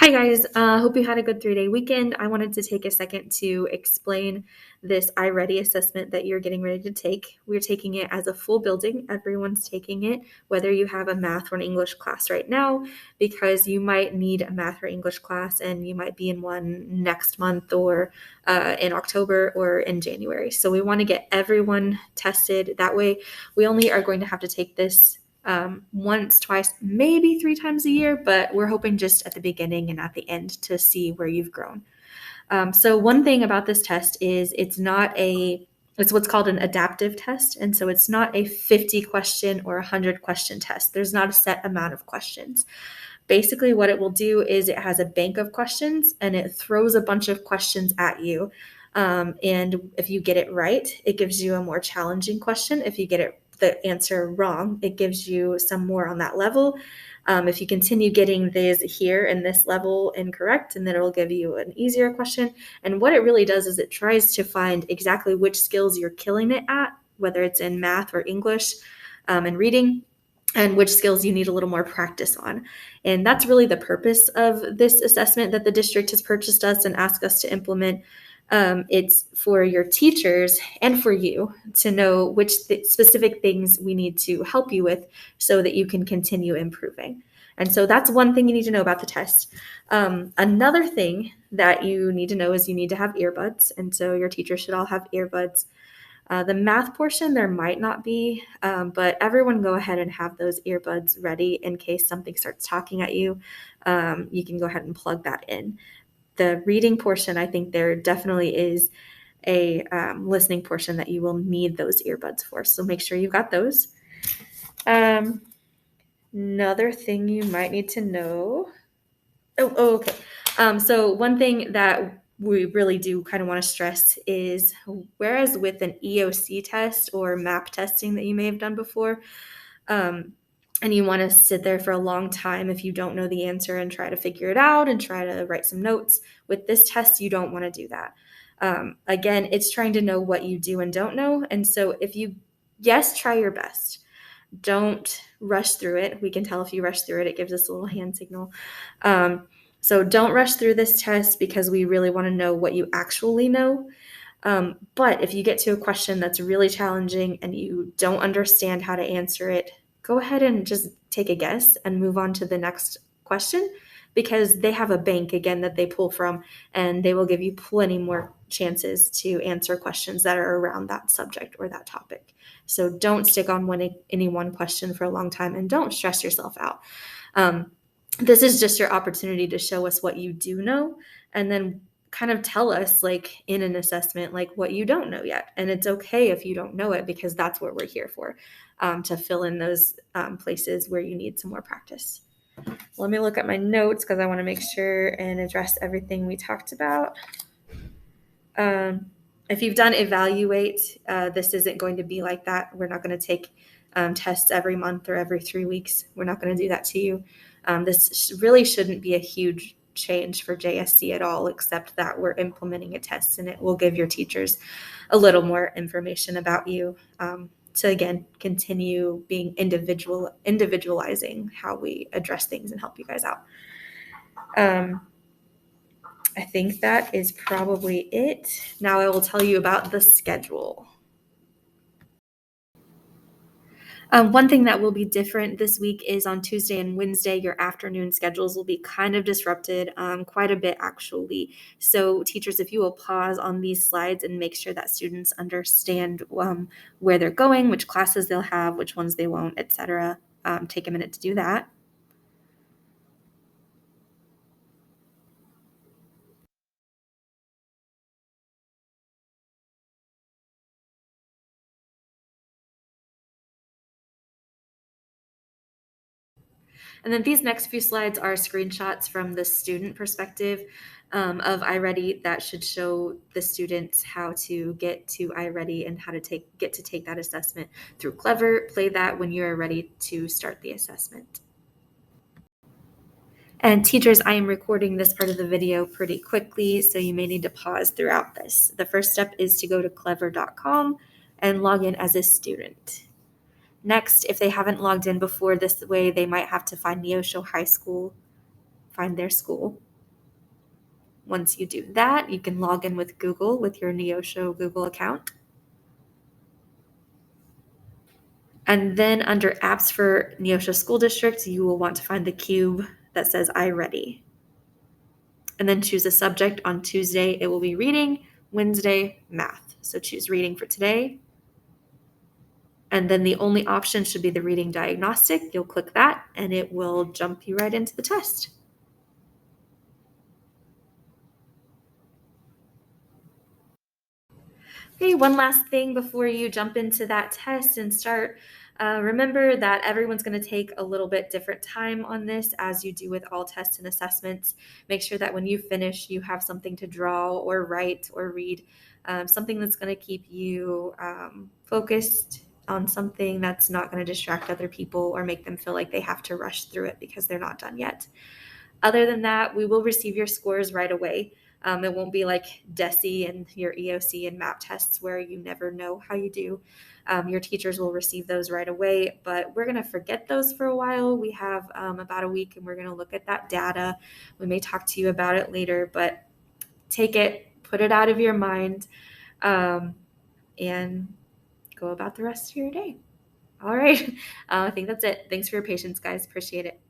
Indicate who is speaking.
Speaker 1: Hi guys, hope you had a good 3-day weekend. I wanted to take a second to explain this iReady assessment that you're getting ready to take. We're taking it as a full building. Everyone's taking it, whether you have a math or an English class right now, because you might need a math or English class and you might be in one next month or in October or in January. So we want to get everyone tested. That way we only are going to have to take this once, twice, maybe 3 times a year, but we're hoping just at the beginning and at the end to see where you've grown. So one thing about this test is it's what's called an adaptive test. And so it's not a 50 question or 100 question test. There's not a set amount of questions. Basically, what it will do is it has a bank of questions and it throws a bunch of questions at you. And if you get it right, it gives you a more challenging question. If you get the answer wrong, it gives you some more on that level. If you continue getting these here in this level incorrect, and then it'll give you an easier question. And what it really does is it tries to find exactly which skills you're killing it at, whether it's in math or English and reading, and which skills you need a little more practice on. And that's really the purpose of this assessment that the district has purchased us and asked us to implement. It's for your teachers and for you to know which specific things we need to help you with so that you can continue improving. And so that's one thing you need to know about the test. Another thing that you need to know is you need to have earbuds. And so your teachers should all have earbuds. The math portion, there might not be, but everyone go ahead and have those earbuds ready in case something starts talking at you. You can go ahead and plug that in. The reading portion, I think there definitely is a listening portion that you will need those earbuds for. So make sure you've got those. Another thing you might need to know. Okay. So one thing that we really do kind of want to stress is, whereas with an EOC test or MAP testing that you may have done before, and you want to sit there for a long time if you don't know the answer and try to figure it out and try to write some notes. With this test, you don't want to do that. Again, it's trying to know what you do and don't know. And so try your best. Don't rush through it. We can tell if you rush through it, it gives us a little hand signal. So don't rush through this test because we really want to know what you actually know. But if you get to a question that's really challenging and you don't understand how to answer it, go ahead and just take a guess and move on to the next question, because they have a bank again that they pull from, and they will give you plenty more chances to answer questions that are around that subject or that topic. So don't stick on any one question for a long time, and don't stress yourself out. This is just your opportunity to show us what you do know, and then kind of tell us, like in an assessment, like what you don't know yet. And it's okay if you don't know it, because that's what we're here for, to fill in those places where you need some more practice. Let me look at my notes because I want to make sure and address everything we talked about. If you've done evaluate, this isn't going to be like that. We're not going to take tests every month or every 3 weeks. We're not going to do that to you. This really shouldn't be a huge change for JSC at all, except that we're implementing a test, and it will give your teachers a little more information about you, to again continue being individualizing how we address things and help you guys out. I think that is probably it. Now I will tell you about the schedule. One thing that will be different this week is on Tuesday and Wednesday, your afternoon schedules will be kind of disrupted, quite a bit actually. So teachers, if you will pause on these slides and make sure that students understand where they're going, which classes they'll have, which ones they won't, etc. Take a minute to do that. And then these next few slides are screenshots from the student perspective of iReady that should show the students how to get to iReady and how to get to take that assessment through Clever. Play that when you're ready to start the assessment. And teachers, I am recording this part of the video pretty quickly, so you may need to pause throughout this. The first step is to go to clever.com and log in as a student. Next, if they haven't logged in before this way, they might have to find Neosho High School, find their school. Once you do that, you can log in with Google with your Neosho Google account. And then under apps for Neosho School District, you will want to find the cube that says iReady. And then choose a subject. On Tuesday, it will be reading, Wednesday, math. So choose reading for today. And then the only option should be the reading diagnostic. You'll click that and it will jump you right into the test. Okay, one last thing before you jump into that test and start. Remember that everyone's going to take a little bit different time on this, as you do with all tests and assessments. Make sure that when you finish, you have something to draw or write or read, something that's going to keep you focused on something that's not going to distract other people or make them feel like they have to rush through it because they're not done yet. Other than that, we will receive your scores right away. It won't be like DESE and your EOC and MAP tests where you never know how you do. Your teachers will receive those right away, but we're going to forget those for a while. We have about a week and we're going to look at that data. We may talk to you about it later, but take it, put it out of your mind, and go about the rest of your day. All right. I think that's it. Thanks for your patience, guys. Appreciate it.